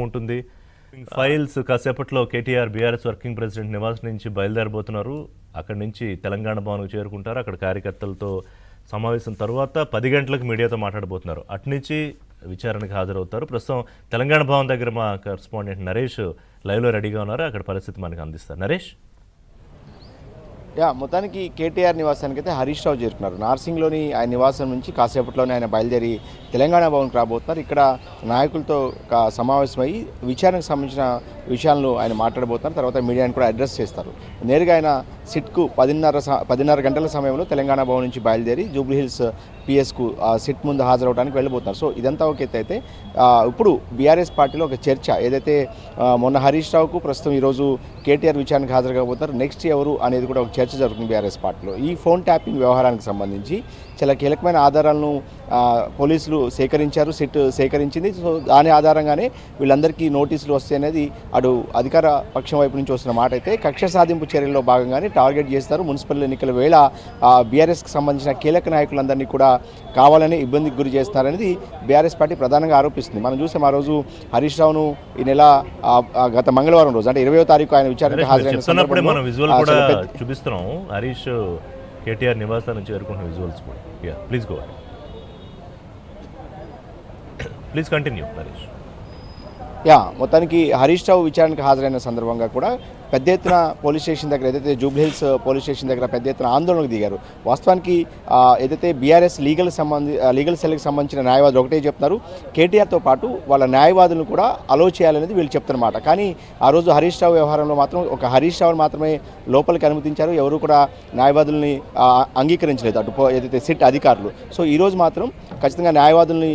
ఉంటుంది. ఫైల్స్ కాసేపట్లో KTR BRS working president Nivas నుంచి బయలుదేరబోతున్నారు. అక్కడి నుంచి తెలంగాణ భవన్కు చేరుకుంటారు. అక్కడ కార్యకర్తలతో సమావేశం తర్వాత 10 గంటలకు మీడియాతో మాట్లాడబోతున్నారు. అట్నుంచి విచారణకు హాజరవుతారు. ప్రస్తుతం తెలంగాణ భవన్ దగ్గర మా కరెస్పాండెంట్ నరేష్ లైవ్లో రెడీగా ఉన్నారు. అక్కడ పరిస్థితి మనకు అందిస్తారు. నరేష్, మొత్తానికి కేటీఆర్ నివాసానికి అయితే హరీష్ రావు చేరుకున్నారు. నార్సింగ్లోని ఆయన నివాసం నుంచి కాసేపట్లోనే ఆయన బయలుదేరి తెలంగాణ భవన్కి రాబోతున్నారు. ఇక్కడ నాయకులతో సమావేశమై విచారణకు సంబంధించిన విషయాలను ఆయన మాట్లాడబోతున్నారు. తర్వాత మీడియాని కూడా అడ్రస్ చేస్తారు. నేరుగా ఆయన సిట్కు 10:30 గంటల సమయంలో తెలంగాణ భవన్ నుంచి బయలుదేరి జూబ్లీహిల్స్ పిఎస్కు సిట్ ముందు హాజరవడానికి వెళ్ళబోతున్నారు. సో ఇదంతా ఒక ఎత్తు అయితే ఇప్పుడు బీఆర్ఎస్ పార్టీలో ఒక చర్చ ఏదైతే మొన్న హరీష్ రావుకు ప్రస్తుతం ఈరోజు కేటీఆర్ విచారణకు హాజరు కాబోతున్నారు. నెక్స్ట్ ఎవరు అనేది కూడా ఒక చర్చ జరుగుతుంది బీఆర్ఎస్ పార్టీలో. ఈ ఫోన్ ట్యాపింగ్ వ్యవహారానికి సంబంధించి చాలా కీలకమైన ఆధారాలను పోలీసులు సేకరించారు, సిట్ సేకరించింది. సో దాని ఆధారంగానే వీళ్ళందరికీ నోటీసులు వస్తాయి అనేది అటు అధికార పక్షం వైపు నుంచి వస్తున్న మాట అయితే కక్ష సాధింపు చర్యల్లో భాగంగానే టార్గెట్ చేస్తారు. మున్సిపల్ ఎన్నికల వేళ బీఆర్ఎస్కి సంబంధించిన కీలక నాయకులందరినీ కూడా కావాలని ఇబ్బందికి గురి చేస్తున్నారనేది బీఆర్ఎస్ పార్టీ ప్రధానంగా ఆరోపిస్తుంది. మనం చూసాం ఆ రోజు హరీష్ రావును ఈ నెల గత మంగళవారం రోజు అంటే 20వ తారీఖు ఆయన విచారణకు హాజరైన చూపిస్తున్నాం. హరీష్ కేటీఆర్ నివాసానికి చేరుకున్న విజువల్స్ కూడా. Please go ahead. Please continue Naresh. మొత్తానికి హరీష్ రావు విచారణకు హాజరైన సందర్భంగా కూడా పెద్ద ఎత్తున పోలీస్ స్టేషన్ దగ్గర ఏదైతే జూబ్లీహిల్స్ పోలీస్ స్టేషన్ దగ్గర పెద్ద ఎత్తున ఆందోళనకు దిగారు. వాస్తవానికి ఏదైతే బీఆర్ఎస్ లీగల్ సెల్కి సంబంధించిన న్యాయవాదులు ఒకటే చెప్తున్నారు, కేటీఆర్తో పాటు వాళ్ళ న్యాయవాదులను కూడా అలో చేయాలనేది వీళ్ళు చెప్తున్నమాట. కానీ ఆ రోజు హరీష్ రావు వ్యవహారంలో మాత్రం ఒక హరీష్ రావుని మాత్రమే లోపలికి అనుమతించారు. ఎవరు కూడా న్యాయవాదుల్ని అంగీకరించలేదు అటు ఏదైతే సిట్ అధికారులు. సో ఈరోజు మాత్రం ఖచ్చితంగా న్యాయవాదుల్ని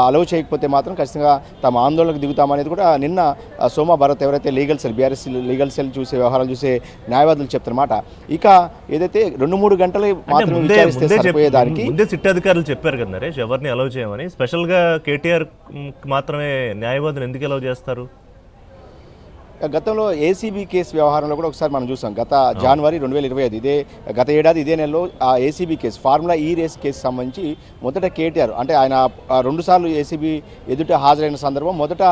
అలో చేయకపోతే మాత్రం ఖచ్చితంగా తమ ఆందోళనకు దిగుతామనేది కూడా నిన్న సోమా భరత్ ఎవరైతే legal cell BRS legal cell చూసే వ్యవహారాలు చూసే న్యాయవాదులు చెప్తారన్నమాట. ఇక ఏదైతే 2-3 గంటలు మాత్రమే విచారిస్తే సరిపోయేదానికి ముందే సిట్ అధికారులు చెప్పారు కదా నరేష్, ఎవరిని అలౌ చేయమని. స్పెషల్గా కేటీఆర్ మాత్రమే న్యాయవాదులు ఎందుకు అలౌ చేస్తారు? గతంలో ఏసీబీ కేసు వ్యవహారంలో కూడా ఒకసారి మనం చూసాం. గత జనవరి 2025 గత ఏడాది ఇదే నెలలో ఆ ఏసీబీ కేసు ఫార్ములా ఈ రేస్ కేసు సంబంధించి మొదట కేటీఆర్ అంటే ఆయన 2 సార్లు ఏసీబీ ఎదుట హాజరైన సందర్భం మొదట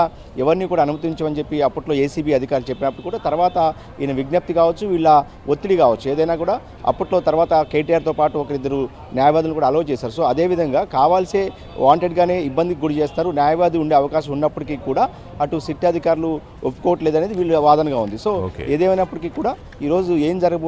ఎవరిని కూడా అనుమతించమని చెప్పి అప్పట్లో ఏసీబీ అధికారులు చెప్పినప్పుడు కూడా తర్వాత ఈయన విజ్ఞప్తి కావచ్చు, వీళ్ళ ఒత్తిడి కావచ్చు, ఏదైనా కూడా అప్పట్లో తర్వాత కేటీఆర్తో పాటు ఒకరిద్దరు న్యాయవాదులు కూడా అలో చేశారు. సో అదేవిధంగా కావాల్సే వాంటెడ్గానే ఇబ్బందికి గురి చేస్తారు. న్యాయవాది ఉండే అవకాశం ఉన్నప్పటికీ కూడా అటు సిట్ అధికారులు ఒప్పుకోవట్లేదనేది వీళ్ళ వాదనగా ఉంది. సో ఏదేమైనప్పటికీ కూడా ఈరోజు ఏం జరగబోతుంది